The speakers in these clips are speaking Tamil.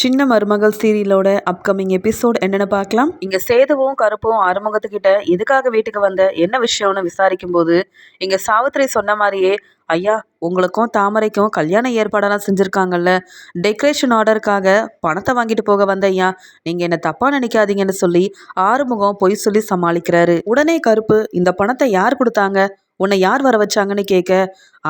சின்ன மருமகள் சீரியலோட அப்கமிங் எபிசோட் என்னன்னு பார்க்கலாம். இங்க சேதுவும் கருப்பும் ஆறுமுகத்துக்கிட்ட எதுக்காக வீட்டுக்கு வந்த என்ன விஷயம்னு விசாரிக்கும் போது இங்க சாவித்திரி சொன்ன மாதிரியே, ஐயா உங்களுக்கும் தாமரைக்கும் கல்யாண ஏற்பாடெல்லாம் செஞ்சிருக்காங்கல்ல, டெக்கரேஷன் ஆர்டருக்காக பணத்தை வாங்கிட்டு போக வந்த ஐயா, நீங்க என்ன தப்பா நினைக்காதீங்கன்னு சொல்லி ஆறுமுகம் பொய் சொல்லி சமாளிக்கிறாரு. உடனே கருப்பு, இந்த பணத்தை யார் கொடுத்தாங்க, உன்னை யார் வர வச்சாங்கன்னு கேட்க,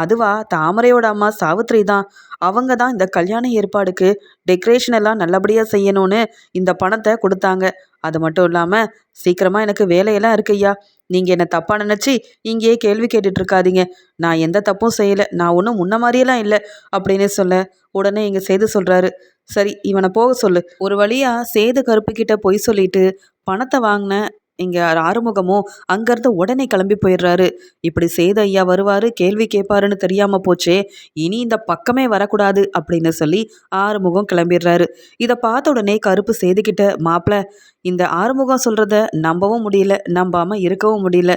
அதுவா தாமரையோட அம்மா சாவித்ரி தான், அவங்க தான் இந்த கல்யாண ஏற்பாடுக்கு டெக்கரேஷன் எல்லாம் நல்லபடியாக செய்யணும்னு இந்த பணத்தை கொடுத்தாங்க. அது மட்டும் இல்லாமல் சீக்கிரமாக எனக்கு வேலையெல்லாம் இருக்கு ஐயா, நீங்கள் என்னை தப்பாக நினச்சி இங்கேயே கேள்வி கேட்டுட்டு இருக்காதீங்க, நான் எந்த தப்பும் செய்யலை, நான் ஒன்றும் முன்ன மாதிரியெல்லாம் இல்லை அப்படின்னு சொல்ல, உடனே இங்கே சேது சொல்கிறாரு, சரி இவனை போக சொல்லு. ஒரு வழியாக சேது கருப்புக்கிட்ட பொய் சொல்லிட்டு பணத்தை வாங்கின இங்கே ஆறுமுகமும் அங்கேருந்து உடனே கிளம்பி போயிடுறாரு. இப்படி சேது ஐயா வருவார் கேள்வி கேட்பாருன்னு தெரியாமல் போச்சே, இனி இந்த பக்கமே வரக்கூடாது அப்படின்னு சொல்லி ஆறுமுகம் கிளம்பிடுறாரு. இதை பார்த்த உடனே கருப்பு சேதுக்கிட்ட, மாப்பிள்ள இந்த ஆறுமுகம் சொல்கிறத நம்பவும் முடியல, நம்பாமல் இருக்கவும் முடியல,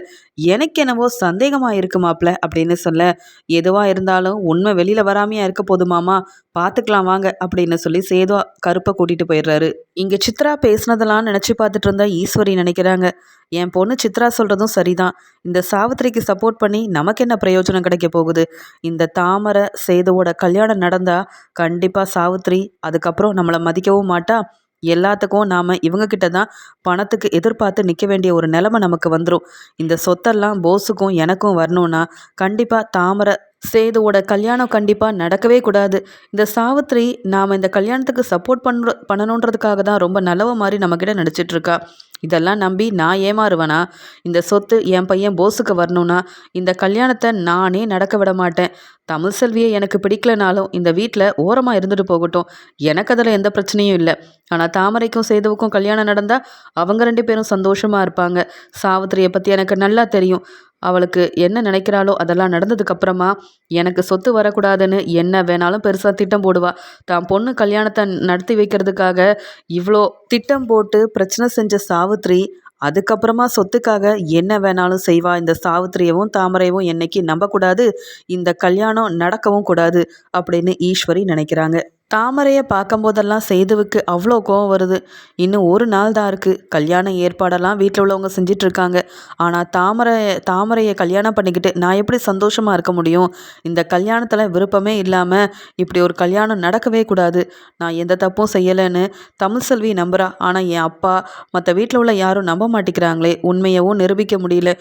எனக்கு என்னவோ சந்தேகமாக இருக்கு மாப்பிள்ள அப்படின்னு சொல்ல, எதுவாக இருந்தாலும் உண்மை வெளியில் வராமையா இருக்க போதுமாமா, பார்த்துக்கலாம் வாங்க அப்படின்னு சொல்லி சேது கருப்பை கூட்டிகிட்டு போயிடுறாரு. இங்கே சித்ரா பேசுனதெல்லாம் நினச்சி பார்த்துட்டு இருந்த ஈஸ்வரி நினைக்கிறாங்க, என் பொண்ணு சித்ரா சொல்கிறதும் சரிதான், இந்த சாவித்திரிக்கு சப்போர்ட் பண்ணி நமக்கு என்ன பிரயோஜனம் கிடைக்க போகுது, இந்த தாமரை சேதுவோட கல்யாணம் நடந்தால் கண்டிப்பாக சாவித்திரி அதுக்கப்புறம் நம்மளை மதிக்கவும் மாட்டா, எல்லாத்துக்கும் நாம் இவங்கக்கிட்ட தான் பணத்துக்கு எதிர்பார்த்து நிற்க வேண்டிய ஒரு நிலைமை நமக்கு வந்துடும். இந்த சொத்தெல்லாம் போஸுக்கும் எனக்கும் வரணும்னா கண்டிப்பாக தாமரை சேதுவோட கல்யாணம் கண்டிப்பாக நடக்கவே கூடாது. இந்த சாவித்ரி நாம் இந்த கல்யாணத்துக்கு சப்போர்ட் பண்ணணுன்றதுக்காக தான் ரொம்ப நல்லவ மாதிரி நம்மக்கிட்ட நடிச்சிட்ருக்கா. இதெல்லாம் நம்பி நான் ஏமாறுவேனா? இந்த சொத்து என் பையன் போஸுக்கு வரணும்னா இந்த கல்யாணத்தை நானே நடக்க விட மாட்டேன். தமிழ் செல்வியை எனக்கு பிடிக்கலனாலும் இந்த வீட்டில் ஓரமாக இருந்துட்டு போகட்டும், எனக்கு அதில் எந்த பிரச்சனையும் இல்லை. ஆனால் தாமரைக்கும் சேதுவுக்கும் கல்யாணம் நடந்தால் அவங்க 2 பேரும் சந்தோஷமாக இருப்பாங்க. சாவித்திரியை பற்றி எனக்கு நல்லா தெரியும், அவளுக்கு என்ன நினைக்கிறாளோ அதெல்லாம் நடந்ததுக்கப்புறமா எனக்கு சொத்து வரக்கூடாதுன்னு என்ன வேணாலும் பெருசாக திட்டம் போடுவா. தான் பொண்ணு கல்யாணத்தை நடத்தி வைக்கிறதுக்காக இவ்வளோ திட்டம் போட்டு பிரச்சனை செஞ்ச சாவித்ரி அதுக்கப்புறமா சொத்துக்காக என்ன வேணாலும் செய்வா. இந்த சாவித்திரியவும் தாமரையவும் என்னைக்கு நம்பக்கூடாது, இந்த கல்யாணம் நடக்கவும் கூடாது அப்படின்னு ஈஸ்வரி நினைக்கிறாங்க. தாமரையை பார்க்கும்போதெல்லாம் சேதுவுக்கு அவ்வளோ கோவம் வருது. இன்னும் ஒரு நாள் தான் இருக்குது, கல்யாண ஏற்பாடெல்லாம் வீட்டில் உள்ளவங்க செஞ்சிட்ருக்காங்க. ஆனால் தாமரையை கல்யாணம் பண்ணிக்கிட்டு நான் எப்படி சந்தோஷமாக இருக்க முடியும்? இந்த கல்யாணத்தில் விருப்பமே இல்லாமல் இப்படி ஒரு கல்யாணம் நடக்கவே கூடாது. நான் எந்த தப்பும் செய்யலைன்னு தமிழ் செல்வி நம்புகிறா, ஆனால் என் அப்பா மற்ற வீட்டில் உள்ள யாரும் நம்ப மாட்டேங்கிறாங்களே, உண்மையவும் நிரூபிக்க முடியல,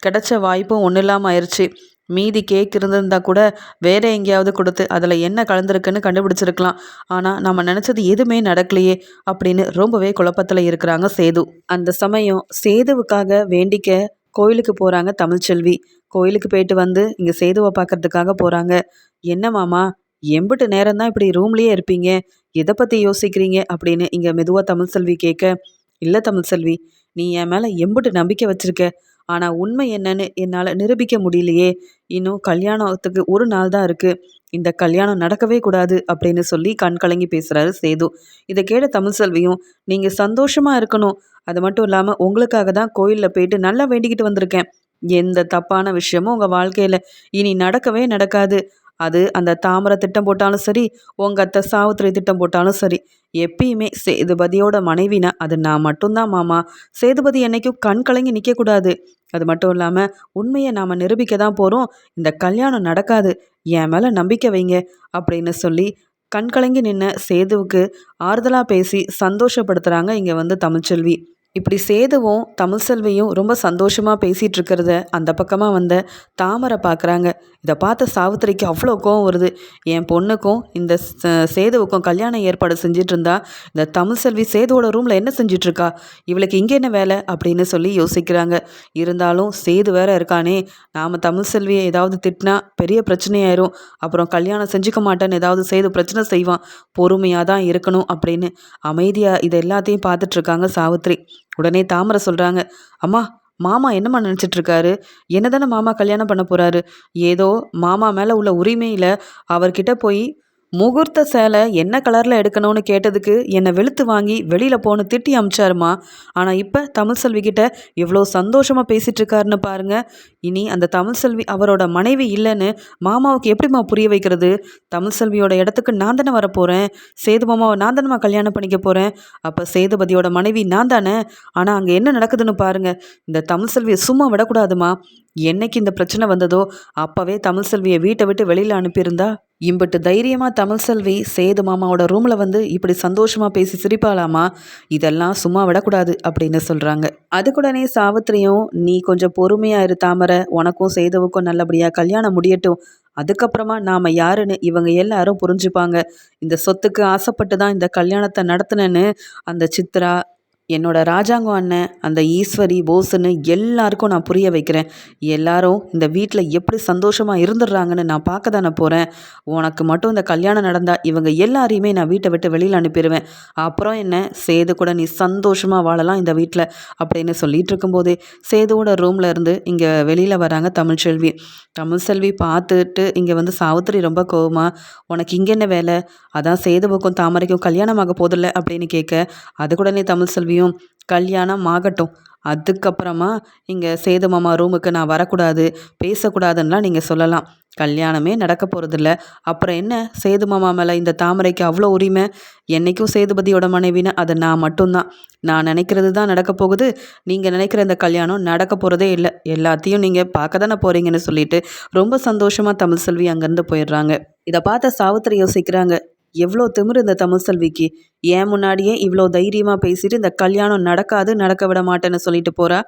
கிடைச்ச வாய்ப்பும் ஒன்றும் இல்லாமல் ஆயிடுச்சு. மீதி கேக் இருந்திருந்தா கூட வேற எங்கேயாவது கொடுத்து அதில் என்ன கலந்துருக்குன்னு கண்டுபிடிச்சிருக்கலாம். ஆனால் நம்ம நினச்சது எதுவுமே நடக்கலையே அப்படின்னு ரொம்பவே குழப்பத்தில் இருக்கிறாங்க சேது. அந்த சமயம் சேதுவுக்காக வேண்டிக்க கோயிலுக்கு போகிறாங்க தமிழ்ச்செல்வி. கோயிலுக்கு போயிட்டு வந்து இங்கே சேதுவை பார்க்கறதுக்காக போகிறாங்க. என்ன மாமா, எம்பிட்டு நேரம் தான் இப்படி ரூம்லேயே இருப்பீங்க, எதை பற்றி யோசிக்கிறீங்க அப்படின்னு இங்கே மெதுவாக தமிழ்செல்வி கேட்க, இல்லை தமிழ்செல்வி, நீ என் மேலே எம்பிட்டு நம்பிக்கை வச்சிருக்க, ஆனால் உண்மை என்னன்னு என்னால் நிரூபிக்க முடியலையே, இன்னும் கல்யாணத்துக்கு ஒரு நாள் தான் இருக்குது, இந்த கல்யாணம் நடக்கவே கூடாது அப்படின்னு சொல்லி கண் கலங்கி பேசுகிறாரு சேது. இதை கேட்ட தமிழ்செல்வியும், நீங்கள் சந்தோஷமாக இருக்கணும், அது மட்டும் இல்லாமல் உங்களுக்காக தான் கோயிலில் போயிட்டு நல்லா வேண்டிக்கிட்டு வந்திருக்கேன், எந்த தப்பான விஷயமும் உங்கள் வாழ்க்கையில் இனி நடக்கவே நடக்காது, அது அந்த தாமரை திட்டம் போட்டாலும் சரி, உங்கள் அத்தை சாவித்திரி திட்டம் போட்டாலும் சரி, எப்பயுமே சேதுபதியோட மனைவினா அது நான் மட்டும்தான் மாமா, சேதுபதி என்னைக்கும் கண் கலங்கி நிற்கக்கூடாது, அது மட்டும் இல்லாமல் உண்மையை நாம் நிரூபிக்க தான் போகிறோம், இந்த கல்யாணம் நடக்காது, என் மேலே நம்பிக்கை வைங்க அப்படின்னு சொல்லி கண்கலங்கி நின்ன சேதுவுக்கு ஆறுதலாக பேசி சந்தோஷப்படுத்துகிறாங்க இங்கே வந்து தமிழ்ச்செல்வி. இப்படி சேதுவும் தமிழ்செல்வியும் ரொம்ப சந்தோஷமாக பேசிகிட்டு இருக்கிறத அந்த பக்கமாக வந்த தாமரை பார்க்குறாங்க. இதை பார்த்த சாவித்திரிக்கு அவ்வளோ கோவம் வருது. என் பொண்ணுக்கும் இந்த சேதுவுக்கும் கல்யாணம் ஏற்பாடு செஞ்சிட்டு இருந்தா இந்த தமிழ்செல்வி சேதுவோட ரூமில் என்ன செஞ்சிட்ருக்கா, இவளுக்கு இங்கே என்ன வேலை அப்படின்னு சொல்லி யோசிக்கிறாங்க. இருந்தாலும் சேது வேற இருக்கானே, நாம் தமிழ்செல்வியை ஏதாவது திட்டினா பெரிய பிரச்சனையாயிரும், அப்புறம் கல்யாணம் செஞ்சுக்க மாட்டேன்னு ஏதாவது சேது பிரச்சனை செய்வான், பொறுமையாக தான் இருக்கணும் அப்படின்னு அமைதியாக இது எல்லாத்தையும் பார்த்துட்ருக்காங்க சாவித்ரி. உடனே தாமரை சொல்கிறாங்க, அம்மா மாமா என்னம்மா நினச்சிட்ருக்காரு, என்ன தானே மாமா கல்யாணம் பண்ண போகிறாரு, ஏதோ மாமா மேலே உள்ள உரிமையில் அவர்கிட்ட போய் முகூர்த்த சேலை என்ன கலரில் எடுக்கணும்னு கேட்டதுக்கு என்னை வெளுத்து வாங்கி வெளியில் போன்னு திட்டி அமிச்சாருமா. ஆனால் இப்போ தமிழ் செல்வி கிட்ட எவ்வளோ சந்தோஷமாக பேசிகிட்டு இருக்காருன்னு பாருங்க. இனி அந்த தமிழ் செல்வி அவரோட மனைவி இல்லைன்னு மாமாவுக்கு எப்படிம்மா புரிய வைக்கிறது? தமிழ் செல்வியோட இடத்துக்கு நான் தானே வரப்போகிறேன். சேது மாமாவை நான் தானேம்மா கல்யாணம் பண்ணிக்க போகிறேன். அப்போ சேதுபதியோட மனைவி நான் தானே. ஆனால் அங்கே என்ன நடக்குதுன்னு பாருங்க. இந்த தமிழ் செல்வியை சும்மா விடக்கூடாதுமா. என்னைக்கு இந்த பிரச்சனை வந்ததோ அப்போவே தமிழ் செல்வியை வீட்டை விட்டு வெளியில் அனுப்பியிருந்தா இம்பட்டு தைரியமாக தமிழ் செல்வி சேது மாமாவோட ரூமில் வந்து இப்படி சந்தோஷமாக பேசி சிரிப்பாளாமா. இதெல்லாம் சும்மா விடக்கூடாது அப்படின்னு சொல்கிறாங்க. அதுக்குடனே சாவித்திரியும், நீ கொஞ்சம் பொறுமையாக இரு தாமரை, உனக்கும் சேதுவுக்கும் நல்லபடியாக கல்யாணம் முடியட்டும், அதுக்கப்புறமா நாம் யாருன்னு இவங்க எல்லாரும் புரிஞ்சுப்பாங்க. இந்த சொத்துக்கு ஆசைப்பட்டு தான் இந்த கல்யாணத்தை நடத்தினேன்னு அந்த சித்ரா, என்னோட ராஜாங்கம் அண்ணன், அந்த ஈஸ்வரி, போஸுன்னு எல்லாருக்கும் நான் புரிய வைக்கிறேன். எல்லாரும் இந்த வீட்டில் எப்படி சந்தோஷமாக இருந்துடுறாங்கன்னு நான் பார்க்க தானே போகிறேன். உனக்கு மட்டும் இந்த கல்யாணம் நடந்தால் இவங்க எல்லாரையுமே நான் வீட்டை விட்டு வெளியில் அனுப்பிடுவேன். அப்புறம் என்ன, சேது கூட நீ சந்தோஷமாக வாழலாம் இந்த வீட்டில் அப்படின்னு சொல்லிட்டு இருக்கும்போதே சேதுவோட ரூமில் இருந்து இங்கே வெளியில் வராங்க தமிழ்ச்செல்வி. தமிழ்செல்வி பார்த்துட்டு இங்கே வந்து சாவித்திரி ரொம்ப கோவமா, உனக்கு இங்கே என்ன வேலை? அதான் சேதுவுக்கும் தாமரைக்கும் கல்யாணமாக போதில்லை அப்படின்னு கேட்க, அதுக்குடனே தமிழ்செல்வியும், கல்யாணம் ஆகட்டும், அதுக்கப்புறமா இங்கே சேது மாமா ரூமுக்கு நான் வரக்கூடாது, பேசக்கூடாதுன்னெலாம் நீங்கள் சொல்லலாம். கல்யாணமே நடக்க போகிறதில்ல. அப்புறம் என்ன, சேது மாமா மேலே இந்த தாமரைக்கு அவ்வளோ உரிமை? என்றைக்கும் சேதுபதியோட மனைவின்னு அது நான் மட்டும்தான். நான் நினைக்கிறது தான் நடக்க போகுது. நீங்கள் நினைக்கிற இந்த கல்யாணம் நடக்க போகிறதே இல்லை. எல்லாத்தையும் நீங்கள் பார்க்க தானே போகிறீங்கன்னு சொல்லிட்டு ரொம்ப சந்தோஷமாக தமிழ்செல்வி அங்கேருந்து போயிடுறாங்க. இதை பார்த்த சாவித்திரி யோசிக்கிறாங்க, எவ்வளோ திமிரு இந்த தமிழ் செல்விக்கு. ஏன் முன்னாடியே இவ்வளோ தைரியமாக பேசிட்டு இந்த கல்யாணம் நடக்காது, நடக்க விட மாட்டேன்னு சொல்லிட்டு போகிறா.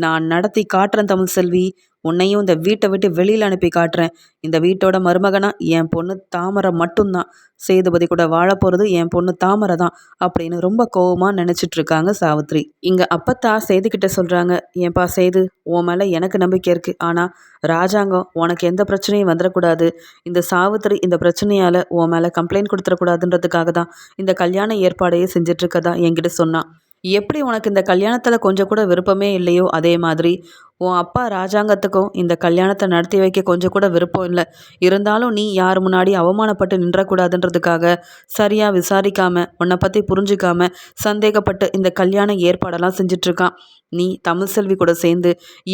நான் நடத்தி காட்டுறேன் தமிழ் செல்வி, உன்னையும் இந்த வீட்டை விட்டு வெளியில் அனுப்பி காட்டுறேன். இந்த வீட்டோட மருமகனா என் பொண்ணு தாமரை மட்டும்தான். சேதுபதி கூட வாழ போகிறது என் பொண்ணு தாமரை தான் அப்படின்னு ரொம்ப கோவமாக நினச்சிட்டு இருக்காங்க சாவித்ரி. இங்கே அப்பத்தா சேதுக்கிட்ட சொல்கிறாங்க, ஏன்பா சேது, உன் மேலே எனக்கு நம்பிக்கை இருக்குது. ஆனால் ராஜாங்கம் உனக்கு எந்த பிரச்சனையும் வந்துடக்கூடாது. இந்த சாவித்ரி இந்த பிரச்சனையால் உன் மேலே கம்ப்ளைண்ட் கொடுத்துடக்கூடாதுன்றதுக்காக தான் இந்த கல்யாண ஏற்பாடையே செஞ்சிட்ருக்கதா என்கிட்ட சொன்னான். எப்படி உனக்கு இந்த கல்யாணத்தில் கொஞ்சம் கூட விருப்பமே இல்லையோ, அதே மாதிரி உன் அப்பா ராஜாங்கத்துக்கும் இந்த கல்யாணத்தை நடத்தி வைக்க கொஞ்சம் கூட விருப்பம் இல்லை. இருந்தாலும் நீ யார் முன்னாடி அவமானப்பட்டு நின்றக்கூடாதுன்றதுக்காக சரியாக விசாரிக்காம, உன்னை பற்றி புரிஞ்சிக்காம, சந்தேகப்பட்டு இந்த கல்யாண ஏற்பாடெல்லாம் செஞ்சிட்ருக்கான். நீ தமிழ் செல்வி கூட சேர்ந்து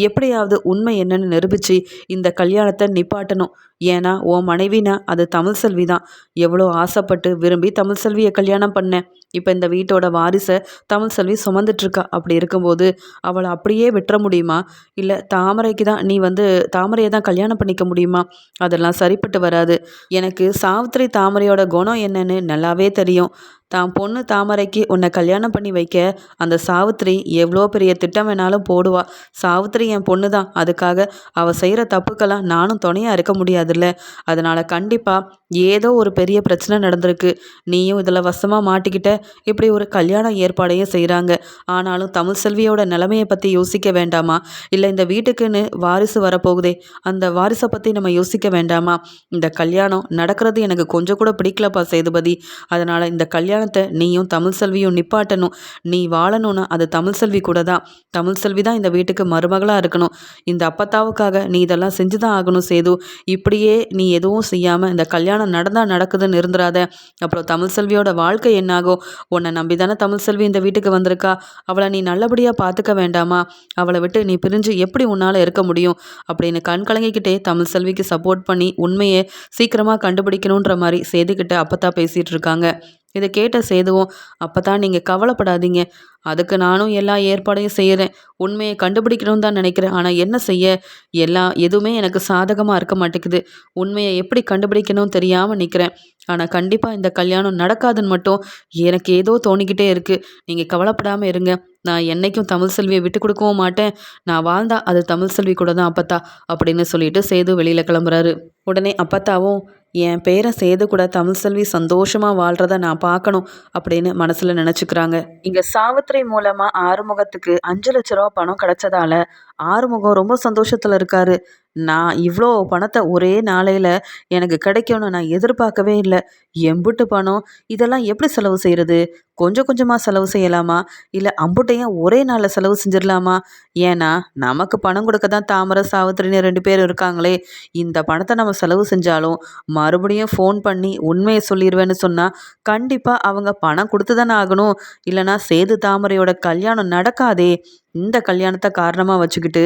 எப்படியாவது உண்மை என்னன்னு நிரூபித்து இந்த கல்யாணத்தை நிப்பாட்டணும். ஏன்னா உன் மனைவினா அது தமிழ் செல்வி தான். எவ்வளோ ஆசைப்பட்டு விரும்பி தமிழ் செல்வியை கல்யாணம் பண்ணேன். இப்போ இந்த வீட்டோட வாரிசை தமிழ் செல்வி சுமந்துட்டுருக்கா. அப்படி இருக்கும்போது அவளை அப்படியே விட்டுற முடியுமா? இல்லை தாமரைக்கு தான் நீ வந்து தாமரையை தான் கல்யாணம் பண்ணிக்க முடியுமா? அதெல்லாம் சரிப்பட்டு வராது. எனக்கு சாவித்திரி தாமரையோட குணம் என்னன்னு நல்லாவே தெரியும். தான் பொண்ணு தாமரைக்கு உன்னை கல்யாணம் பண்ணி வைக்க அந்த சாவித்திரி எவ்வளோ பெரிய திட்டம் வேணாலும் போடுவா. சாவித்திரி என் பொண்ணு தான். அதுக்காக அவள் செய்கிற தப்புக்கெல்லாம் நானும் துணையாக இருக்க முடியாதுல்ல. அதனால் கண்டிப்பாக ஏதோ ஒரு பெரிய பிரச்சனை நடந்திருக்கு. நீயும் இதில் வசமாக மாட்டிக்கிட்ட. இப்படி ஒரு கல்யாண ஏற்பாடையும் செய்கிறாங்க. ஆனாலும் தமிழ் செல்வியோட நிலைமையை பற்றி யோசிக்க வேண்டாமா? இல்லை இந்த வீட்டுக்குன்னு வாரிசு வரப்போகுதே, அந்த வாரிசை பற்றி நம்ம யோசிக்க வேண்டாமா? இந்த கல்யாணம் நடக்கிறது எனக்கு கொஞ்சம் கூட பிடிக்கலப்பா சேதுபதி. அதனால் இந்த கல்யாணத்தை நீயும் தமிழ் செல்வியும் நிப்பாட்டணும். நீ வாழணும்னா அது தமிழ் செல்வி கூட தான். தமிழ் செல்வி தான் இந்த வீட்டுக்கு மருமகளாக இருக்கணும். இந்த அப்பத்தாவுக்காக நீ இதெல்லாம் செஞ்சு தான் ஆகணும் சேது. இப்படியே நீ எதுவும் செய்யாமல் இந்த கல்யாணம் நடந்தால் நடக்குதுன்னு இருந்துடாத. அப்புறம் தமிழ் செல்வியோட வாழ்க்கை என்னாகும்? உன்னை நம்பி தானே தமிழ் செல்வி இந்த வீட்டுக்கு வந்திருக்கா. அவளை நீ நல்லபடியாக பார்த்துக்க வேண்டாமா? அவளை விட்டு நீ பிரிஞ்சு எப்படி உன்னால் இருக்க முடியும்? அப்படின்னு கண் கலங்கிக்கிட்டே தமிழ் செல்விக்கு சப்போர்ட் பண்ணி உண்மையை சீக்கிரமாக கண்டுபிடிக்கணுன்ற மாதிரி சேதுக்கிட்ட அப்பத்தா பேசிகிட்டு இருக்காங்க. இதை கேட்ட சேதுவும், அப்போ தான் நீங்கள் கவலைப்படாதீங்க, அதுக்கு நானும் எல்லா ஏற்பாடையும் செய்கிறேன். உண்மையை கண்டுபிடிக்கணும்னு தான் நினைக்கிறேன். ஆனால் என்ன செய்ய, எதுவுமே எனக்கு சாதகமாக இருக்க மாட்டேங்குது. உண்மையை எப்படி கண்டுபிடிக்கணும்னு தெரியாமல் நிற்கிறேன். ஆனால் கண்டிப்பாக இந்த கல்யாணம் நடக்காதுன்னு மட்டும் எனக்கு ஏதோ தோணிக்கிட்டே இருக்குது. நீங்கள் கவலைப்படாமல் இருங்க. நான் என்னைக்கும் தமிழ் செல்வியை விட்டு கொடுக்கவும் மாட்டேன். நான் வாழ்ந்தா அது தமிழ் செல்வி கூட தான் அப்பத்தா அப்படின்னு சொல்லிட்டு சேது வெளியில் கிளம்புறாரு. உடனே அப்பத்தாவும், என் பேரன் சேது கூட தமிழ் செல்வி சந்தோஷமாக வாழ்கிறத நான் பார்க்கணும் அப்படின்னு மனசில் நினச்சிக்கிறாங்க. இங்கே சாவித்திரி மூலமாக ஆறுமுகத்துக்கு 5 லட்ச ரூபா பணம் கிடைச்சதால ஆறுமுகம் ரொம்ப சந்தோஷத்தில் இருக்காரு. நான் இவ்வளோ பணத்தை ஒரே நாளையில் எனக்கு கிடைக்கும்னு நான் எதிர்பார்க்கவே இல்லை. எம்புட்டு பணம், இதெல்லாம் எப்படி செலவு செய்கிறது? கொஞ்சம் கொஞ்சமாக செலவு செய்யலாமா, இல்லை அம்புட்டையும் ஒரே நாளில் செலவு செஞ்சிடலாமா? ஏன்னா நமக்கு பணம் கொடுக்க தான் தாமரை சாவித்திரின்னு 2 பேர் இருக்காங்களே. இந்த பணத்தை நம்ம செலவு செஞ்சாலும் மறுபடியும் ஃபோன் பண்ணி உண்மையை சொல்லிடுவேன்னு சொன்னால் கண்டிப்பாக அவங்க பணம் கொடுத்து தானே ஆகணும். இல்லைனா சேது தாமரையோட கல்யாணம் நடக்காதே. இந்த கல்யாணத்தை காரணமாக வச்சுக்கிட்டு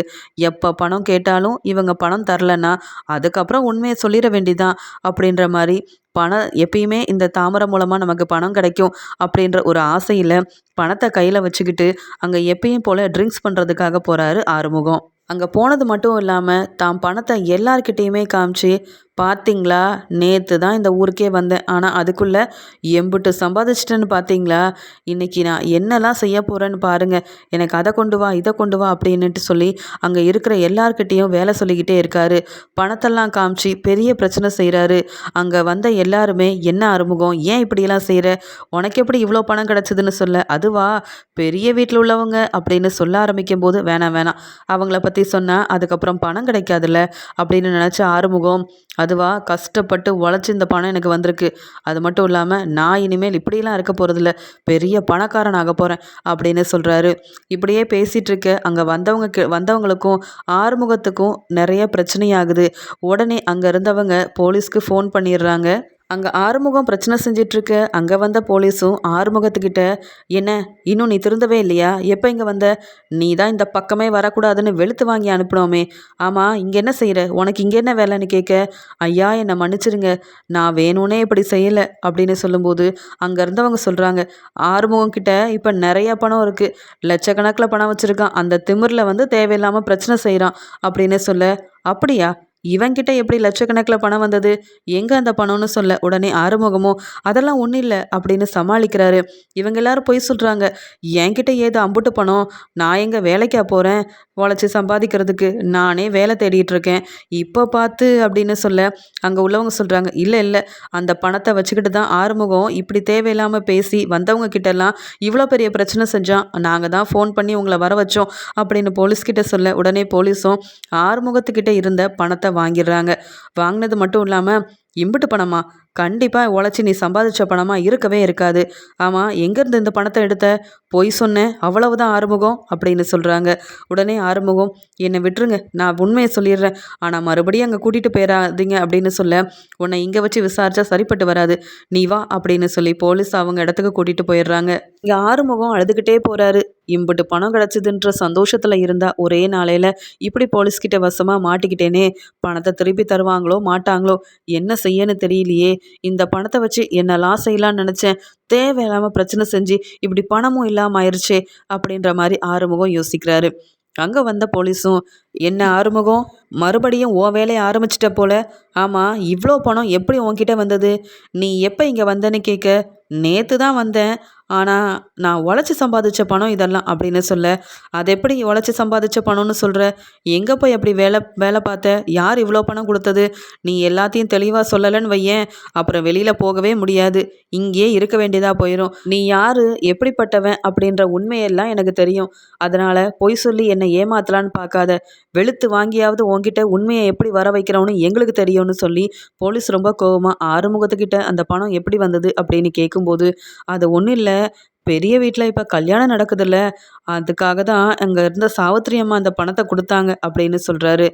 எப்போ பணம் கேட்டாலும் இவங்க பணம் தரலன்னா அதுக்கப்புறம் உண்மையை சொல்லிட வேண்டிதான் அப்படின்ற மாதிரி பணம் எப்பயுமே இந்த தாமரை மூலமாக நமக்கு பணம் கிடைக்கும் அப்படின்ற ஒரு ஆசையில் பணத்தை கையில் வச்சுக்கிட்டு அங்கே எப்பயும் போல் ட்ரிங்க்ஸ் பண்ணுறதுக்காக போகிறாரு ஆறுமுகம். அங்கே போனது மட்டும் இல்லாமல் தான் பணத்தை எல்லார்கிட்டேயுமே காமிச்சு, பார்த்தீங்களா நேற்று தான் இந்த ஊருக்கே வந்தேன், ஆனால் அதுக்குள்ளே எம்புட்டு சம்பாதிச்சிட்டேன்னு பார்த்தீங்களா, இன்றைக்கி நான் என்னெல்லாம் செய்ய போகிறேன்னு பாருங்கள், எனக்கு அதை கொண்டு வா இதை கொண்டு வா அப்படின்னுட்டு சொல்லி அங்கே இருக்கிற எல்லார்கிட்டேயும் வேலை சொல்லிக்கிட்டே இருக்காரு. பணத்தெல்லாம் காமிச்சு பெரிய பிரச்சனை செய்கிறாரு. அங்கே வந்த எல்லாருமே என்ன ஆறுமுகம், ஏன் இப்படியெல்லாம் செய்கிற, உனக்கு எப்படி இவ்வளோ பணம் கிடச்சிதுன்னு சொல்ல, அதுவா பெரிய வீட்டில் உள்ளவங்க அப்படின்னு சொல்ல ஆரம்பிக்கும் போது வேணாம் வேணாம் அவங்கள பற்றி சொன்னால் அதுக்கப்புறம் பணம் கிடைக்காதுல்ல அப்படின்னு நினச்ச ஆறுமுகம், அதுவா கஷ்டப்பட்டு உழைச்சி இந்த பணம் எனக்கு வந்திருக்கு, அது மட்டும் இல்லாமல் நான் இனிமேல் இப்படிலாம் இருக்க போகிறதில்ல, பெரிய பணக்காரன் ஆக போகிறேன் அப்படின்னு சொல்கிறாரு. இப்படியே பேசிகிட்டு இருக்க அங்கே வந்தவங்களுக்கும் ஆறுமுகத்துக்கும் நிறைய பிரச்சனையாகுது. உடனே அங்கே இருந்தவங்க போலீஸ்க்கு ஃபோன் பண்ணிடுறாங்க. அங்கே ஆறுமுகம் பிரச்சனை செஞ்சிட்ருக்க அங்கே வந்த போலீஸும் ஆறுமுகத்துக்கிட்ட, என்ன இன்னும் நீ திருந்தவே இல்லையா, எப்போ இங்கே வந்த, நீ தான் இந்த பக்கமே வரக்கூடாதுன்னு வெளுத்து வாங்கி அனுப்பினோமே, ஆமாம் இங்கே என்ன செய்கிற, உனக்கு இங்கே என்ன வேலைன்னு கேட்க, ஐயா என்னை மன்னிச்சிருங்க, நான் வேணும்னே இப்படி செய்யலை அப்படின்னு சொல்லும்போது அங்கே இருந்தவங்க சொல்கிறாங்க, ஆறுமுகம் கிட்ட இப்போ நிறைய பணம் இருக்குது, லட்சக்கணக்கில் பணம் வச்சுருக்கான், அந்த திமிரில் தேவையில்லாமல் பிரச்சனை செய்கிறான் அப்படின்னு சொல்ல, அப்படியா இவன்கிட்ட எப்படி லட்சக்கணக்கில் பணம் வந்தது, எங்கே அந்த பணம்னு சொல்ல, உடனே ஆறுமுகமோ அதெல்லாம் ஒன்றும் இல்லை அப்படின்னு சமாளிக்கிறாரு. இவங்க எல்லாரும் பொய் சொல்கிறாங்க, என்கிட்ட ஏது அம்புட்டு பணம், நான் எங்கே வேலைக்கா போகிறேன், உழைச்சி சம்பாதிக்கிறதுக்கு நானே வேலை தேடிட்டு இருக்கேன் இப்போ பார்த்து அப்படின்னு சொல்ல, அங்கே உள்ளவங்க சொல்கிறாங்க, இல்லை இல்லை அந்த பணத்தை வச்சுக்கிட்டு தான் ஆறுமுகம் இப்படி தேவையில்லாமல் பேசி வந்தவங்க கிட்டலாம் இவ்வளோ பெரிய பிரச்சனை செஞ்சான், நாங்கள் தான் ஃபோன் பண்ணி உங்களை வர வச்சோம் அப்படின்னு போலீஸ்கிட்ட சொல்ல, உடனே போலீஸும் ஆறுமுகத்துக்கிட்ட இருந்த பணத்தை வாங்கிடுறாங்க. வாங்கினது மட்டும் இல்லாமல் இம்புட்டு பணமா, கண்டிப்பாக உழைச்சி நீ சம்பாதிச்ச பணமா இருக்கவே இருக்காது, ஆமாம் எங்கேருந்து இந்த பணத்தை எடுத்த, பொய் சொன்னேன் அவ்வளவுதான் ஆறுமுகம் அப்படின்னு சொல்கிறாங்க. உடனே ஆறுமுகம், என்னை விட்டுருங்க நான் உண்மையை சொல்லிடுறேன், ஆனால் மறுபடியும் அங்கே கூட்டிகிட்டு போயிடாதீங்க அப்படின்னு சொல்ல, உன்னை இங்கே வச்சு விசாரிச்சா சரிப்பட்டு வராது, நீ வா அப்படின்னு சொல்லி போலீஸ் அவங்க இடத்துக்கு கூட்டிகிட்டு போயிடுறாங்க. இங்கே ஆறுமுகம் அழுதுகிட்டே போகிறாரு. இம்புட்டு பணம் கிடச்சிதுன்ற சந்தோஷத்தில் இருந்தால் ஒரே நாளையில் இப்படி போலீஸ்கிட்ட வசமாக மாட்டிக்கிட்டேனே, பணத்தை திருப்பி தருவாங்களோ மாட்டாங்களோ, என்ன செய்யன்னு தெரியலையே, இந்த பணத்தை வச்சு என்னெல்லாம் செய்யலான்னு நினச்சேன், தேவையில்லாமல் பிரச்சனை செஞ்சு இப்படி பணமும் இல்லாமல் ஆயிடுச்சே அப்படின்ற மாதிரி ஆறுமுகம் யோசிக்கிறாரு. அங்கே வந்த போலீஸும், என்ன ஆறுமுகம் மறுபடியும் உன் வேலையை ஆரம்பிச்சிட்ட போல, ஆமாம் இவ்வளோ பணம் எப்படி உன்கிட்ட வந்தது, நீ எப்போ இங்கே வந்தேன்னு கேட்க, நேற்று தான் வந்தேன், ஆனால் நான் உழைச்சி சம்பாதிச்ச பணம் இதெல்லாம் அப்படின்னு சொல்ல, அது எப்படி உழைச்சி சம்பாதிச்ச பணம்னு சொல்கிற, எங்கே போய் அப்படி வேலை வேலை பார்த்த, யார் இவ்வளோ பணம் கொடுத்தது, நீ எல்லாத்தையும் தெளிவாக சொல்லலைன்னு வையேன் அப்புறம் வெளியில் போகவே முடியாது, இங்கேயே இருக்க வேண்டியதாக போயிடும், நீ யார் எப்படிப்பட்டவன் அப்படின்ற உண்மையெல்லாம் எனக்கு தெரியும், அதனால் பொய் சொல்லி என்னை ஏமாத்தலான்னு பார்க்காத, வெளுத்து வாங்கியாவது உன்கிட்ட உண்மையை எப்படி வர வைக்கிறோன்னு எங்களுக்கு தெரியும்னு சொல்லி போலீஸ் ரொம்ப கோவமாக ஆறுமுகத்துக்கிட்ட அந்த பணம் எப்படி வந்தது அப்படின்னு கேட்கும்போது, அது ஒன்றும் இல்லை, பெரிய வீட்டில் இப்போ கல்யாணம் நடக்குதுல்ல, அதுக்காக தான் அங்கே இருந்த சாவித்திரி அம்மா அந்த பணத்தை கொடுத்தாங்க அப்படின்னு சொல்கிறாரு.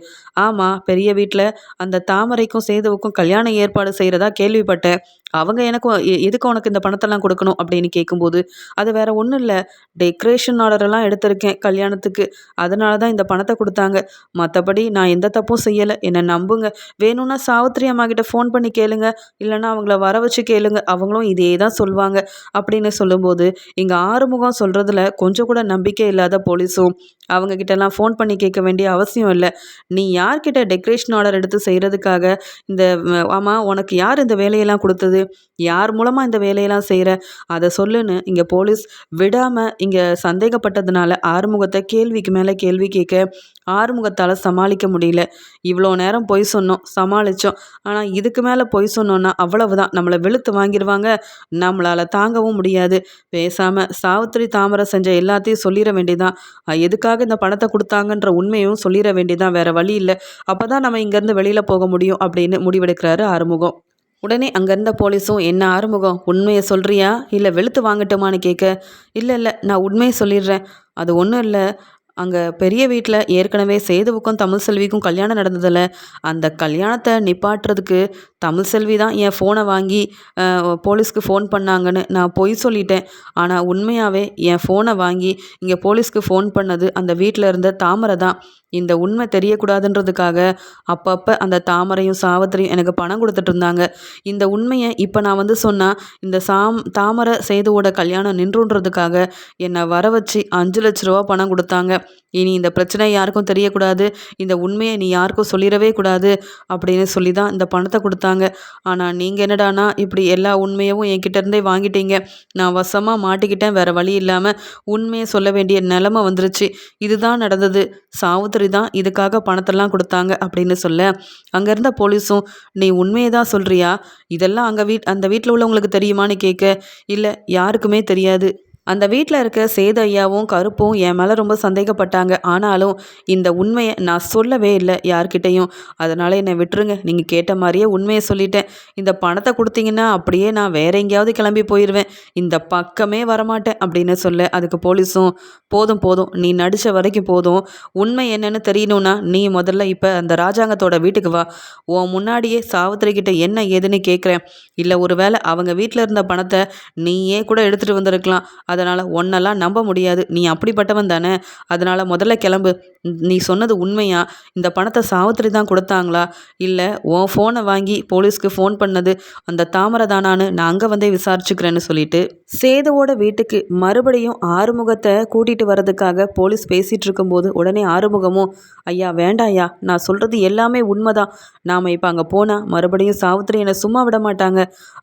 ஆமாம் பெரிய வீட்டில் அந்த தாமரைக்கும் சேதுவுக்கும் கல்யாணம் ஏற்பாடு செய்கிறதா கேள்விப்பட்டேன், அவங்க எனக்கும் எதுக்கு உனக்கு இந்த பணத்தெல்லாம் கொடுக்கணும் அப்படின்னு கேட்கும்போது, அது வேற ஒன்றும் இல்லை, டெக்கரேஷன் ஆர்டரெல்லாம் எடுத்திருக்கேன் கல்யாணத்துக்கு, அதனால தான் இந்த பணத்தை கொடுத்தாங்க, மற்றபடி நான் எந்த தப்பும் செய்யலை, என்னை நம்புங்க, வேணும்னா சாவித்திரி அம்மா கிட்ட ஃபோன் பண்ணி கேளுங்க, இல்லைன்னா அவங்கள வர வச்சு கேளுங்க, அவங்களும் இதே தான் சொல்லுவாங்க அப்படின்னு சொல்லும்போது, இங்கே ஆறுமுகம் சொல்கிறதுல கொஞ்சம் கூட நம்பிக்கை இல்லாத போலீஸும், அவங்க கிட்டலாம் ஃபோன் பண்ணி கேட்க வேண்டிய அவசியம் இல்லை, நீ யார்கிட்ட டெக்கரேஷன் ஆர்டர் எடுத்து செய்கிறதுக்காக இந்த ஆமாம் உனக்கு யார் இந்த வேலையெல்லாம் கொடுத்தது, யார் மூலமாக இந்த வேலையெல்லாம் செய்கிற, அதை சொல்லுன்னு இங்கே போலீஸ் விடாமல் இங்கே சந்தேகப்பட்டதுனால ஆறுமுகத்தை கேள்விக்கு மேலே கேள்வி கேட்க ஆறுமுகத்தால் சமாளிக்க முடியல. இவ்வளோ நேரம் பொய் சொன்னோம் சமாளித்தோம், ஆனால் இதுக்கு மேலே பொய் சொன்னோன்னா அவ்வளவுதான், நம்மளை வெளுத்து வாங்கிடுவாங்க, நம்மளால் தாங்கவும் முடியாது, பேசாமல் சாவித்திரி தாமரை செஞ்ச எல்லாத்தையும் சொல்லிட வேண்டியதான், எதுக்காக இந்த பணத்தை கொடுத்தாங்கன்ற உண்மையும் சொல்லிட வேண்டியதான், வேறு வழி இல்லை, அப்போ தான் நம்ம இங்கேருந்து வெளியில் போக முடியும் அப்படின்னு முடிவெடுக்கிறாரு ஆறுமுகம். உடனே அங்கே இருந்த போலீஸும், என்ன ஆறுமுகம், உண்மையை சொல்றியா இல்லை வெளுத்து வாங்கட்டுமான்னு கேட்க, இல்லை இல்லை நான் உண்மையை சொல்லிடுறேன். அது ஒன்றும் இல்லை. அங்கே பெரிய வீட்டில் ஏற்கனவே சேதுவுக்கும் தமிழ்செல்விக்கும் கல்யாணம் நடந்ததில்ல. அந்த கல்யாணத்தை நிப்பாட்டுறதுக்கு தமிழ்செல்வி தான் என் ஃபோனை வாங்கி போலீஸ்க்கு ஃபோன் பண்ணாங்கன்னு நான் பொய் சொல்லிட்டேன். ஆனால் உண்மையாகவே என் ஃபோனை வாங்கி இங்கே போலீஸ்க்கு ஃபோன் பண்ணது அந்த வீட்டில் இருந்த தாமரை தான். இந்த உண்மை தெரியக்கூடாதுன்றதுக்காக அப்பப்போ அந்த தாமரையும் சாவித்திரியும் எனக்கு பணம் கொடுத்துட்டு இருந்தாங்க. இந்த உண்மையை இப்போ நான் வந்து சொன்னால் இந்த தாமரை சேதுவோட கல்யாணம் நின்றுன்றதுக்காக என்னை வர வச்சு 5 லட்ச ரூபா பணம் கொடுத்தாங்க. இனி இந்த பிரச்சனை யாருக்கும் தெரியக்கூடாது, இந்த உண்மையை நீ யாருக்கும் சொல்லிடவே கூடாது அப்படின்னு சொல்லி தான் இந்த பணத்தை கொடுத்தாங்க. ஆனால் நீங்கள் என்னடானா இப்படி எல்லா உண்மையவும் என்கிட்ட இருந்தே வாங்கிட்டீங்க. நான் வசமாக மாட்டிக்கிட்டேன். வேறு வழி இல்லாமல் உண்மையை சொல்ல வேண்டிய நிலமை வந்துருச்சு. இதுதான் நடந்தது. சாவித்திரி தான் இதுக்காக பணத்தெல்லாம் கொடுத்தாங்க அப்படின்னு சொல்ல, அங்கே இருந்த போலீஸும், நீ உண்மையை தான் சொல்கிறியா? இதெல்லாம் அந்த வீட்டில் உள்ளவங்களுக்கு தெரியுமான்னு கேட்க, இல்லை யாருக்குமே தெரியாது. அந்த வீட்டில் இருக்க சேது ஐயாவும் கருப்பும் என் மேலே ரொம்ப சந்தேகப்பட்டாங்க. ஆனாலும் இந்த உண்மையை நான் சொல்லவே இல்லை யார்கிட்டையும். அதனால் என்னை விட்டுருங்க. நீங்கள் கேட்ட மாதிரியே உண்மையை சொல்லிட்டேன். இந்த பணத்தை கொடுத்தீங்கன்னா அப்படியே நான் வேற எங்கேயாவது கிளம்பி போயிடுவேன். இந்த பக்கமே வரமாட்டேன் அப்படின்னு சொல்ல, அதுக்கு போலீஸும், போதும் போதும், நீ நடித்த வரைக்கும் போதும். உண்மை என்னன்னு தெரியணும்னா நீ முதல்ல இப்போ அந்த ராஜாங்கத்தோட வீட்டுக்கு வா. உன் முன்னாடியே சாவித்திரி கிட்ட என்ன ஏதுன்னு கேட்குறேன். இல்லை ஒருவேளை அவங்க வீட்டில் இருந்த பணத்தை நீயே கூட எடுத்துகிட்டு வந்திருக்கலாம். அதனால் ஒன்னெல்லாம் நம்ப முடியாது. நீ அப்படிப்பட்டவன் தானே. அதனால் முதல்ல கிளம்பு. நீ சொன்னது உண்மையா? இந்த பணத்தை சாவித்திரி தான் கொடுத்தாங்களா? இல்லை உன் ஃபோனை வாங்கி போலீஸ்க்கு ஃபோன் பண்ணது அந்த தாமரை தானான்னு நான் அங்கே வந்தே விசாரிச்சுக்கிறேன்னு சொல்லிட்டு சேதுவோட வீட்டுக்கு மறுபடியும் ஆறுமுகத்தை கூட்டிகிட்டு வர்றதுக்காக போலீஸ் பேசிகிட்டு இருக்கும்போது உடனே ஆறுமுகமும், ஐயா வேண்டாம் ஐயா, நான் சொல்கிறது எல்லாமே உண்மைதான். நாம் இப்போ அங்கே போனால் மறுபடியும் சாவித்திரி என்னை சும்மா விட மாட்டாங்க.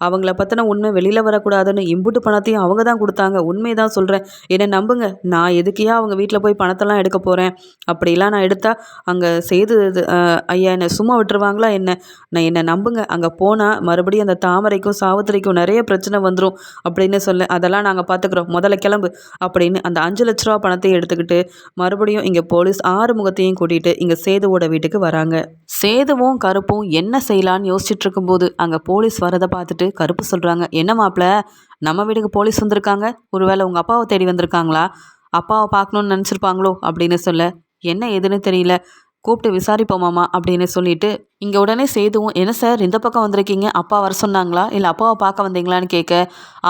அவங்கள பற்றின உண்மை வெளியில் வரக்கூடாதுன்னு இம்புட்டு பணத்தையும் அவங்க தான் கொடுத்தாங்க. உண்மையை தான் சொல்கிறேன், என்னை நம்புங்க. நான் எதுக்கையா அவங்க வீட்டில் போய் பணத்தெல்லாம் எடுக்க போகிறேன்? அப்படிலாம் நான் எடுத்தால் அங்கே செய்து ஐயா என்னை சும்மா விட்டுருவாங்களா என்ன? என்னை நம்புங்க. அங்கே போனால் மறுபடியும் அந்த தாமரைக்கும் சாவித்திரிக்கும் நிறைய பிரச்சனை வந்துடும் அப்படின்னு சொல்ல, அதெல்லாம் நாங்கள் பார்த்துக்குறோம், முதல்ல கிளம்பு அப்படின்னு அந்த 5 லட்ச ரூபா பணத்தையும் எடுத்துக்கிட்டு மறுபடியும் இங்கே போலீஸ் ஆறுமுகத்தையும் கூட்டிகிட்டு இங்கே சேதுவோட வீட்டுக்கு வராங்க. சேதுவும் கருப்பும் என்ன செய்யலான்னு யோசிச்சுட்டு இருக்கும்போது அங்கே போலீஸ் வரதை பார்த்துட்டு கருப்பு சொல்கிறாங்க, என்ன மாப்பிள்ள, நம்ம வீட்டுக்கு போலீஸ் வந்திருக்காங்க, ஒருவேளை உங்கள் அப்பாவை தேடி வந்திருக்காங்களா? அப்பாவை பார்க்கணுன்னு நினச்சிருப்பாங்களோ அப்படின்னு சொல்ல, என்ன ஏதுன்னு தெரியல, கூப்பிட்டு விசாரிப்போமாமா அப்படின்னு சொல்லிட்டு இங்கே உடனே சேதுவும், என்ன சார் இந்த பக்கம் வந்திருக்கீங்க, அப்பா வர சொன்னாங்களா இல்லை அப்பாவை பார்க்க வந்தீங்களான்னு கேட்க,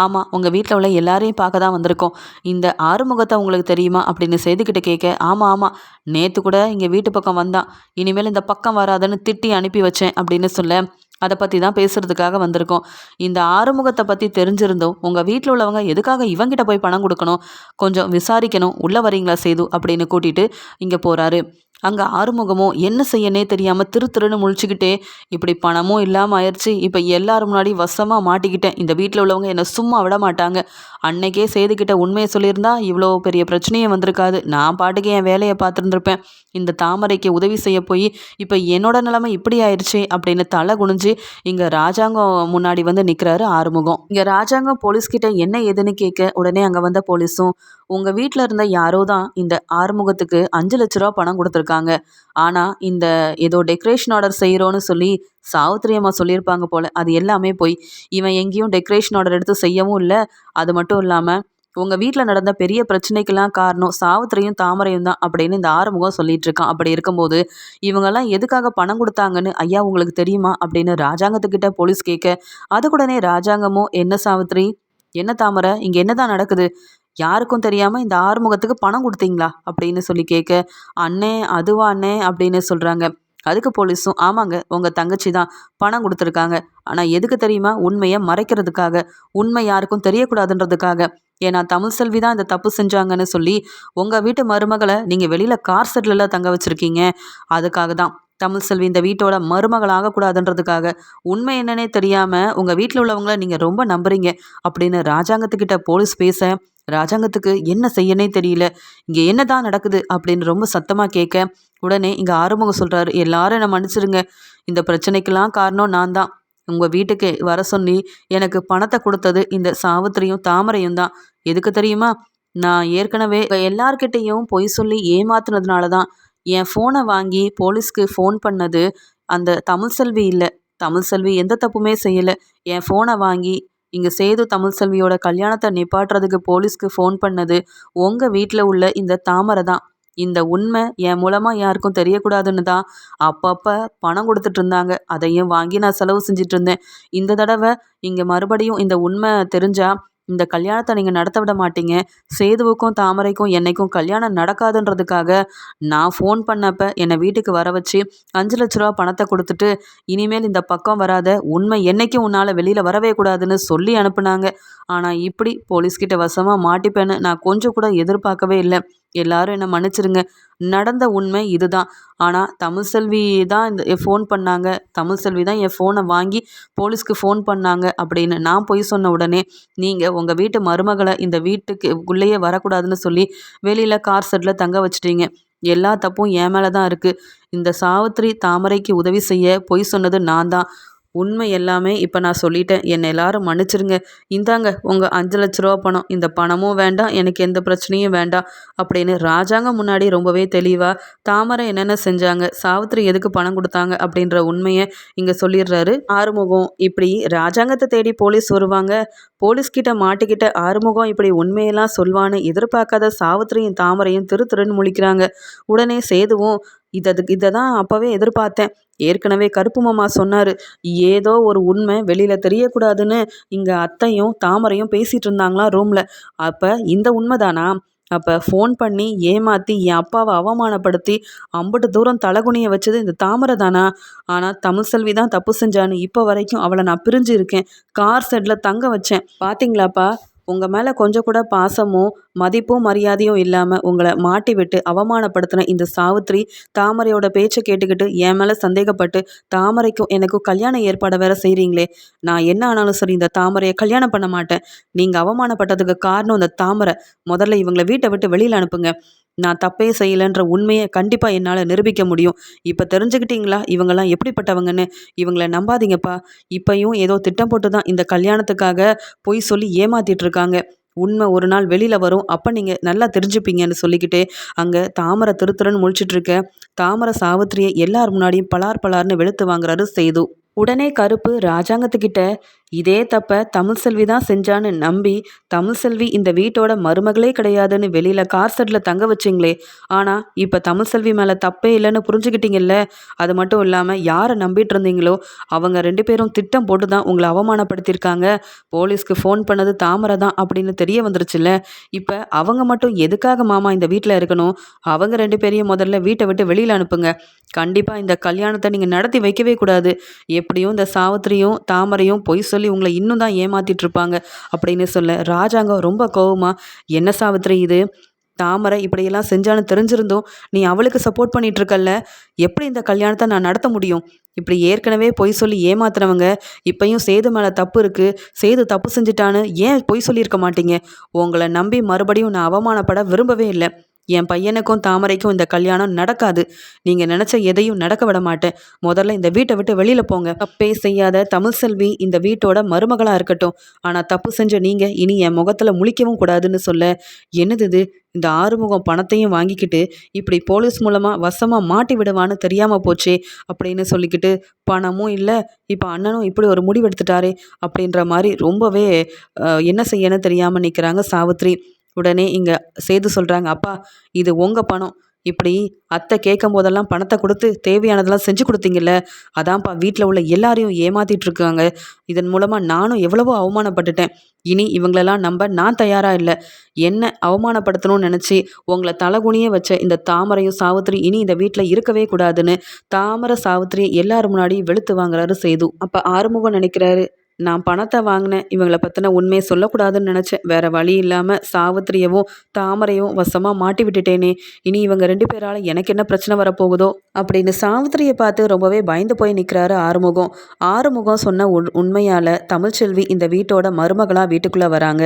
ஆமாம் உங்கள் வீட்டில் உள்ள எல்லாரையும் பார்க்க தான் வந்திருக்கோம். இந்த ஆறுமுகத்தை உங்களுக்கு தெரியுமா அப்படின்னு சேதுக்கிட்ட கேட்க, ஆமாம் ஆமாம், நேற்று கூட இங்கே வீட்டு பக்கம் வந்தான், இனிமேல் இந்த பக்கம் வராதுன்னு திட்டி அனுப்பி வச்சேன் அப்படின்னு சொல்ல, அதை பற்றி தான் பேசுகிறதுக்காக வந்திருக்கோம். இந்த ஆறுமுகத்தை பற்றி தெரிஞ்சிருந்தோம் உங்கள் வீட்டில் உள்ளவங்க எதுக்காக இவங்கிட்ட போய் பணம் கொடுக்கணும், கொஞ்சம் விசாரிக்கணும், உள்ளே வரீங்களா சேது அப்படின்னு கூட்டிகிட்டு இங்கே போகிறாரு. அங்கே ஆறுமுகமும் என்ன செய்யனே தெரியாமல் திருன்னு முழிச்சுக்கிட்டே, இப்படி பணமும் இல்லாமல் ஆயிடுச்சு, இப்போ எல்லாரும் முன்னாடி வசமாக மாட்டிக்கிட்டேன், இந்த வீட்டில் உள்ளவங்க என்னை சும்மா விட மாட்டாங்க, அன்னைக்கே சேதுக்கிட்ட உண்மையை சொல்லியிருந்தா இவ்வளோ பெரிய பிரச்சனையே வந்திருக்காது, நான் பாட்டுக்கு என் வேலையை பார்த்துருந்துருப்பேன், இந்த தாமரைக்கு உதவி செய்ய போய் இப்போ என்னோட நிலைமை இப்படி ஆயிடுச்சு அப்படின்னு தலை குனிஞ்சு இங்கே ராஜாங்கம் முன்னாடி வந்து நிற்கிறாரு ஆறுமுகம். இங்கே ராஜாங்கம் போலீஸ்கிட்ட என்ன ஏதுன்னு கேட்க, உடனே அங்கே வந்த போலீஸும், உங்கள் வீட்டில் இருந்த யாரோ தான் இந்த ஆறுமுகத்துக்கு 5 லட்ச ரூபா பணம் கொடுத்துருக்காங்க. ஆனால் இந்த ஏதோ டெக்கரேஷன் ஆர்டர் செய்கிறோன்னு சொல்லி சாவித்திரி அம்மா சொல்லியிருப்பாங்க போல், அது எல்லாமே போய், இவன் எங்கேயும் டெக்கரேஷன் ஆர்டர் எடுத்து செய்யவும் இல்லை. அது மட்டும் இல்லாமல் உங்கள் வீட்டில் நடந்த பெரிய பிரச்சனைக்கெல்லாம் காரணம் சாவித்திரியும் தாமரையும் தான் அப்படின்னு இந்த ஆறுமுகம் சொல்லிட்டு இருக்கான். அப்படி இருக்கும்போது இவங்கெல்லாம் எதுக்காக பணம் கொடுத்தாங்கன்னு ஐயா உங்களுக்கு தெரியுமா அப்படின்னு ராஜாங்கத்துக்கிட்ட போலீஸ் கேட்க, அதுக்குடனே ராஜாங்கமும், என்ன சாவித்திரி, என்ன தாமரை, இங்கே என்னதான் நடக்குது, யாருக்கும் தெரியாமல் இந்த ஆறுமுகத்துக்கு பணம் கொடுத்தீங்களா அப்படின்னு சொல்லி கேட்க, அண்ணே அதுவா அண்ணே அப்படின்னு சொல்கிறாங்க. அதுக்கு போலீஸும், ஆமாங்க உங்கள் தங்கச்சி தான் பணம் கொடுத்துருக்காங்க. ஆனால் எதுக்கு தெரியுமா? உண்மையை மறைக்கிறதுக்காக, உண்மை யாருக்கும் தெரியக்கூடாதுன்றதுக்காக. ஏன்னா தமிழ்செல்வி தான் இந்த தப்பு செஞ்சாங்கன்னு சொல்லி உங்கள் வீட்டு மருமகளை நீங்கள் வெளியில் கார் செட்டில் தங்க வச்சுருக்கீங்க. அதுக்காக தான் தமிழ்செல்வி இந்த வீட்டோட மருமகள் ஆகக்கூடாதுன்றதுக்காக, உண்மை என்னன்னே தெரியாமல் உங்கள் வீட்டில் உள்ளவங்கள நீங்கள் ரொம்ப நம்புறீங்க அப்படின்னு ராஜாங்கத்துக்கிட்ட போலீஸ் பேச, ராஜாங்கத்துக்கு என்ன செய்யனே தெரியல, இங்கே என்ன தான் நடக்குது அப்படின்னு ரொம்ப சத்தமாக கேட்க, உடனே இங்கே ஆறுமுகம் சொல்கிறாரு, எல்லாரும் என்னை மன்னிச்சிருங்க, இந்த பிரச்சனைக்கெல்லாம் காரணம் நான் தான். உங்கள் வீட்டுக்கு வர சொல்லி எனக்கு பணத்தை கொடுத்தது இந்த சாவித்திரியும் தாமரையும் தான். எதுக்கு தெரியுமா? நான் ஏற்கனவே எல்லார்கிட்டையும் பொய் சொல்லி ஏமாத்துனதுனால தான் என் ஃபோனை வாங்கி போலீஸ்க்கு ஃபோன் பண்ணது அந்த தமிழ்செல்வி இல்லை, தமிழ்செல்வி எந்த தப்புமே செய்யலை. என் ஃபோனை வாங்கி இங்கே சேது தமிழ்செல்வியோட கல்யாணத்தை நிப்பாட்டுறதுக்கு போலீஸ்க்கு ஃபோன் பண்ணது உங்கள் வீட்டில் உள்ள இந்த தாமரை தான். இந்த உண்மை என் மூலமாக யாருக்கும் தெரியக்கூடாதுன்னு தான் அப்பப்போ பணம் கொடுத்துட்டு இருந்தாங்க. அதையும் வாங்கி நான் செலவு செஞ்சிட்டு இருந்தேன். இந்த தடவை இங்கே மறுபடியும் இந்த உண்மை தெரிஞ்சா இந்த கல்யாணத்தை நீங்கள் நடத்த விட மாட்டீங்க. சேதுவுக்கும் தாமரைக்கும் என்னைக்கும் கல்யாணம் நடக்காதுன்றதுக்காக நான் ஃபோன் பண்ணப்ப என்னை வீட்டுக்கு வர வச்சு 5 லட்ச ரூபா பணத்தை கொடுத்துட்டு இனிமேல் இந்த பக்கம் வராத, உண்மை என்னைக்கும் உன்னால் வெளியில் வரவே கூடாதுன்னு சொல்லி அனுப்புனாங்க. ஆனால் இப்படி போலீஸ்கிட்ட வசமாக மாட்டிப்பேன்னு நான் கொஞ்சம் கூட எதிர்பார்க்கவே இல்லை. எல்லாரும் என்னை மன்னிச்சிருங்க. நடந்த உண்மை இதுதான். ஆனால் தமிழ்செல்வி தான் இந்த ஃபோன் பண்ணாங்க, தமிழ்செல்வி தான் என் ஃபோனை வாங்கி போலீஸ்க்கு ஃபோன் பண்ணாங்க அப்படின்னு நான் பொய் சொன்ன உடனே நீங்கள் உங்கள் வீட்டு மருமகளை இந்த வீட்டுக்கு உள்ளேயே வரக்கூடாதுன்னு சொல்லி வெளியில் கார் ஷெட்டில் தங்க வச்சிட்டீங்க. எல்லா தப்பும் என் மேலே தான் இருக்குது. இந்த சாவித்திரி தாமரைக்கு உதவி செய்ய பொய் சொன்னது நான் தான். உண்மை எல்லாமே இப்போ நான் சொல்லிட்டேன். என்னை எல்லாரும் மன்னிச்சிருங்க. இந்தாங்க உங்கள் 5 லட்ச ரூபா பணம். இந்த பணமும் வேண்டாம், எனக்கு எந்த பிரச்சனையும் வேண்டாம் அப்படின்னு ராஜாங்க முன்னாடி ரொம்பவே தெளிவாக தாமரை என்னென்ன செஞ்சாங்க, சாவித்திரி எதுக்கு பணம் கொடுத்தாங்க அப்படின்ற உண்மையை இங்கே சொல்லிடுறாரு ஆறுமுகம். இப்படி ராஜாங்கத்தை தேடி போலீஸ் வருவாங்க. போலீஸ்கிட்ட மாட்டிக்கிட்ட ஆறுமுகம் இப்படி உண்மையெல்லாம் சொல்வான்னு எதிர்பார்க்காத சாவித்திரியும் தாமரையும் திருன்னு முழிக்கிறாங்க. உடனே சேதுவும் இதை தான் அப்போவே எதிர்பார்த்தேன். ஏற்கனவே கருப்பு மாமா சொன்னார், ஏதோ ஒரு உண்மை வெளியில் தெரியக்கூடாதுன்னு இங்கே அத்தையும் தாமரையும் பேசிகிட்டு இருந்தாங்களாம் ரூமில். அப்போ இந்த உண்மைதானா? அப்போ ஃபோன் பண்ணி ஏமாற்றி என் அப்பாவை அவமானப்படுத்தி அம்புட்டு தூரம் தலகுனியை வச்சது இந்த தாமரை தானா? ஆனால் தமிழ்செல்வி தான் தப்பு செஞ்சான்னு இப்போ வரைக்கும் அவளை நான் பிரிஞ்சு இருக்கேன். கார் ஷெட்டில் தங்க வச்சேன். பார்த்தீங்களாப்பா, உங்கள் மேலே கொஞ்சம் கூட பாசமும் மதிப்பும் மரியாதையும் இல்லாமல் உங்களை மாட்டி விட்டு அவமானப்படுத்தின இந்த சாவித்திரி தாமரையோட பேச்சை கேட்டுக்கிட்டு என் மேலே சந்தேகப்பட்டு தாமரைக்கும் எனக்கும் கல்யாண ஏற்பாடை வேற செய்கிறீங்களே. நான் என்ன ஆனாலும் சரி இந்த தாமரையை கல்யாணம் பண்ண மாட்டேன். நீங்கள் அவமானப்பட்டதுக்கு காரணம் இந்த தாமரை. முதல்ல இவங்களை வீட்டை விட்டு வெளியில் அனுப்புங்க. நான் தப்பே செய்யலைன்ற உண்மையை கண்டிப்பாக என்னால் நிரூபிக்க முடியும். இப்போ தெரிஞ்சுக்கிட்டீங்களா இவங்கெல்லாம் எப்படிப்பட்டவங்கன்னு? இவங்கள நம்பாதீங்கப்பா. இப்பையும் ஏதோ திட்டம் போட்டு தான் இந்த கல்யாணத்துக்காக பொய் சொல்லி ஏமாத்திட்டு இருக்காங்க. உண்மை ஒரு நாள் வெளியில் வரும், அப்போ நீங்கள் நல்லா தெரிஞ்சுப்பீங்கன்னு சொல்லிக்கிட்டு அங்கே தாமரை திருன்னு முழிச்சிட்டு இருக்க தாமரை சாவித்திரியை எல்லார் முன்னாடியும் பலார்னு வெளுத்து வாங்குறாரு சேது. உடனே கருப்பு ராஜாங்கத்துக்கிட்ட இதே தப்பை தமிழ்செல்வி தான் செஞ்சான்னு நம்பி தமிழ்செல்வி இந்த வீட்டோட மருமகளே கிடையாதுன்னு வெளியில் கார் ஷெட்டில் தங்க வச்சிங்களே. ஆனால் இப்போ தமிழ்செல்வி மேலே தப்பே இல்லைன்னு புரிஞ்சுக்கிட்டீங்கல்ல. அது மட்டும் இல்லாமல் யாரை நம்பிட்டு இருந்தீங்களோ அவங்க 2 பேரும் திட்டம் போட்டு தான் உங்களை அவமானப்படுத்தியிருக்காங்க. போலீஸ்க்கு ஃபோன் பண்ணது தாமரை தான் அப்படின்னு தெரிய வந்துருச்சுல்ல. இப்போ அவங்க மட்டும் எதுக்காக மாமா இந்த வீட்டில் இருக்கணும்? அவங்க 2 பேரையும் முதல்ல வீட்டை விட்டு வெளியில் அனுப்புங்க. கண்டிப்பாக இந்த கல்யாணத்தை நீங்கள் நடத்தி வைக்கவே கூடாது. எப்படியும் இந்த சாவித்திரியும் தாமரையும் பொய் சொல்லி உங்களை இன்னும் தான் ஏமாத்திட்டு இருப்பாங்க அப்படின்னு சொல்ல ராஜாங்கம் ரொம்ப கோவமா, என்ன சாவித்திரி இது? தாமரை இப்படியெல்லாம் செஞ்சான்னு தெரிஞ்சிருந்தோம் நீ அவளுக்கு சப்போர்ட் பண்ணிட்டு இருக்கல்ல. எப்படி இந்த கல்யாணத்தை நான் நடத்த முடியும்? இப்படி ஏற்கனவே பொய் சொல்லி ஏமாத்துறவங்க இப்பயும் சேது மேலே தப்பு இருக்கு, சேது தப்பு செஞ்சுட்டான்னு ஏன் பொய் சொல்லியிருக்க மாட்டீங்க? உங்களை நம்பி மறுபடியும் நான் அவமானப்பட விரும்பவே இல்லை. என் பையனுக்கும் தாமரைக்கும் இந்த கல்யாணம் நடக்காது. நீங்கள் நினச்ச எதையும் நடக்க விட மாட்டேன். முதல்ல இந்த வீட்டை விட்டு வெளியில் போங்க. தப்பே செய்யாத தமிழ்செல்வி இந்த வீட்டோட மருமகளாக இருக்கட்டும். ஆனால் தப்பு செஞ்ச நீங்கள் இனி என் முகத்தில் முழிக்கவும் கூடாதுன்னு சொல்ல, என்னது இது? இந்த ஆறுமுகம் பணத்தையும் வாங்கிக்கிட்டு இப்படி போலீஸ் மூலமாக வசமாக மாட்டி விடுவான்னு தெரியாமல் போச்சே அப்படின்னு சொல்லிக்கிட்டு பணமும் இல்லை, இப்போ அண்ணனும் இப்படி ஒரு முடிவெடுத்துட்டாரே அப்படின்ற மாதிரி ரொம்பவே என்ன செய்யன்னு தெரியாமல் நிற்கிறாங்க சாவித்ரி. உடனே இங்கே சேது சொல்கிறாங்க, அப்பா இது உங்கள் பணம். இப்படி அத்தை கேட்கும் போதெல்லாம் பணத்தை கொடுத்து தேவையானதெல்லாம் செஞ்சு கொடுத்தீங்கல்ல, அதான்ப்பா வீட்டில் உள்ள எல்லாரையும் ஏமாத்திட்டு இருக்காங்க. இதன் மூலமாக நானும் எவ்வளவோ அவமானப்பட்டுட்டேன். இனி இவங்களெல்லாம் நம்ப நான் தயாராக இல்லை. என்ன அவமானப்படுத்தணும்னு நினச்சி உங்களை தலகுனியே வச்ச இந்த தாமரையும் சாவித்திரி இனி இந்த வீட்டில் இருக்கவே கூடாதுன்னு தாமரை சாவித்திரி எல்லாரும் முன்னாடி வெளுத்து வாங்குறாரு சேது. அப்போ ஆறுமுகம் நினைக்கிறாரு, நான் பணத்தை வாங்கினேன், இவங்களை பற்றின உண்மையை சொல்லக்கூடாதுன்னு நினச்சேன். வேறு வழி இல்லாமல் சாவித்திரியவும் தாமரையும் வசமாக மாட்டி விட்டுட்டேனே. இனி இவங்க 2 பேரால் எனக்கு என்ன பிரச்சனை வரப்போகுதோ அப்படின்னு சாவித்திரியை பார்த்து ரொம்பவே பயந்து போய் நிற்கிறாரு ஆறுமுகம். ஆறுமுகம் சொன்ன உண்மையால் தமிழ்செல்வி இந்த வீட்டோட மருமகளாக வீட்டுக்குள்ளே வராங்க.